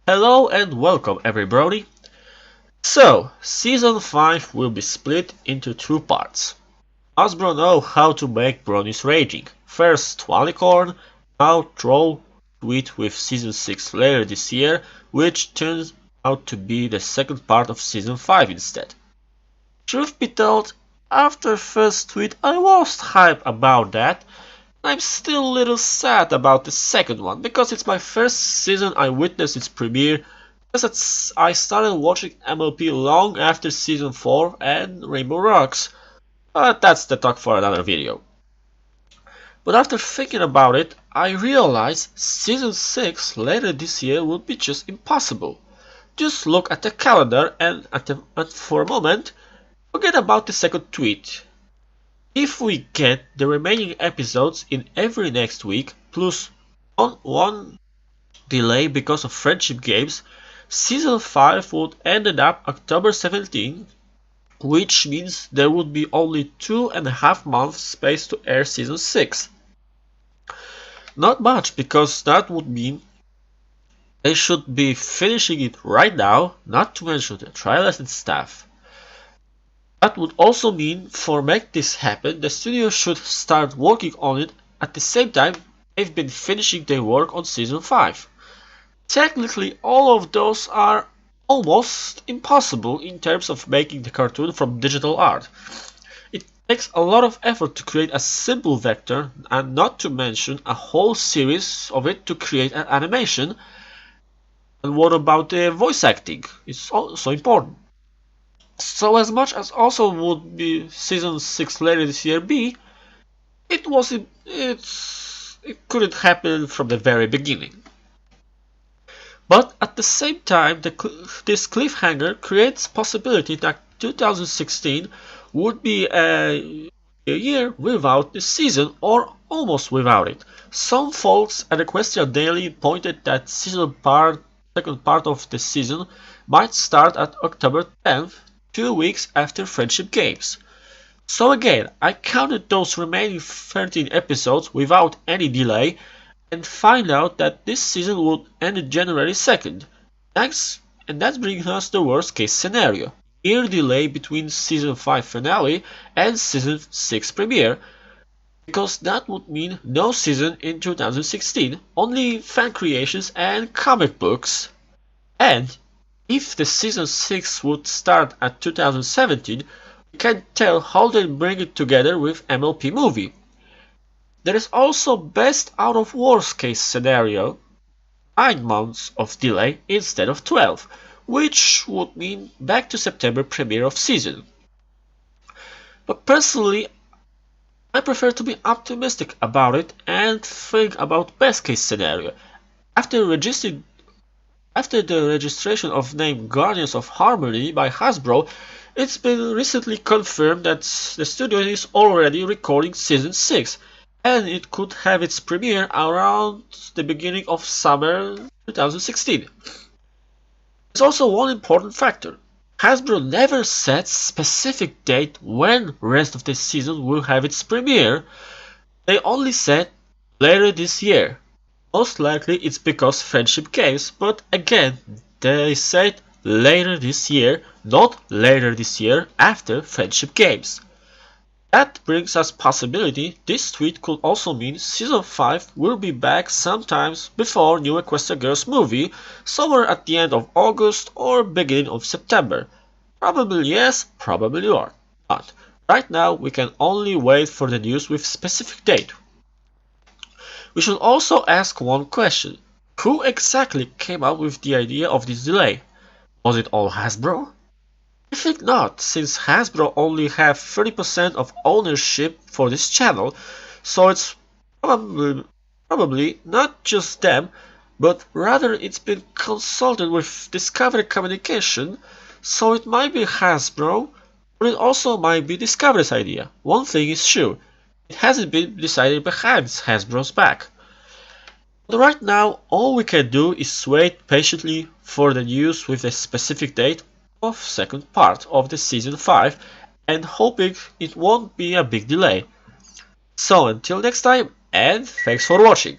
Hello and welcome everybody. So, Season 5 will be split into two parts. Hasbro know how to make bronies raging. First Twalicorn, now throw it with Season 6 later this year, which turns out to be the second part of Season 5 instead. Truth be told, after first tweet I was hyped about that. I'm still a little sad about the second one, because it's my first season I witnessed its premiere, because I started watching MLP long after Season 4 and Rainbow Rocks, but that's the talk for another video. But after thinking about it, I realized Season 6 later this year would be just impossible. Just look at the calendar and for a moment, forget about the second tweet. If we get the remaining episodes in every next week, plus one delay because of friendship games, Season 5 would end up October 17, which means there would be only 2.5 months space to air Season 6. Not much, because that would mean they should be finishing it right now, not to mention the trailers and stuff. That would also mean, for make this happen, the studio should start working on it at the same time they've been finishing their work on Season 5. Technically, all of those are almost impossible in terms of making the cartoon from digital art. It takes a lot of effort to create a simple vector, and not to mention a whole series of it to create an animation. And what about the voice acting? It's also important. So as much as also would be Season 6 later this year be, it couldn't happen from the very beginning. But at the same time, this cliffhanger creates possibility that 2016 would be a year without this season, or almost without it. Some folks at Equestria Daily pointed that second part of the season might start at October 10th, 2 weeks after Friendship Games. So again, I counted those remaining 13 episodes without any delay and find out that this season would end January 2nd. And that brings us the worst case scenario. Year delay between Season 5 finale and Season 6 premiere, because that would mean no season in 2016, only fan creations and comic books. And if the Season 6 would start at 2017, we can't tell how they bring it together with MLP movie. There is also best out of worst case scenario, 9 months of delay instead of 12, which would mean back to September premiere of season. But personally, I prefer to be optimistic about it and think about best case scenario. After the registration of name Guardians of Harmony by Hasbro, it's been recently confirmed that the studio is already recording Season 6, and it could have its premiere around the beginning of summer 2016. There's also one important factor. Hasbro never set specific date when rest of the season will have its premiere. They only said later this year. Most likely it's because Friendship Games, but again, they said later this year, not later this year after Friendship Games. That brings us possibility this tweet could also mean Season 5 will be back sometimes before New Equestria Girls movie, somewhere at the end of August or beginning of September. Probably yes, probably not. But right now we can only wait for the news with specific date. We should also ask one question. Who exactly came up with the idea of this delay? Was it all Hasbro? I think not, since Hasbro only have 30% of ownership for this channel, so it's probably not just them, but rather it's been consulted with Discovery Communication, so it might be Hasbro, but it also might be Discovery's idea. One thing is sure, it hasn't been decided behind Hasbro's back. But right now, all we can do is wait patiently for the news with a specific date of second part of the Season 5 and hoping it won't be a big delay. So until next time, and thanks for watching.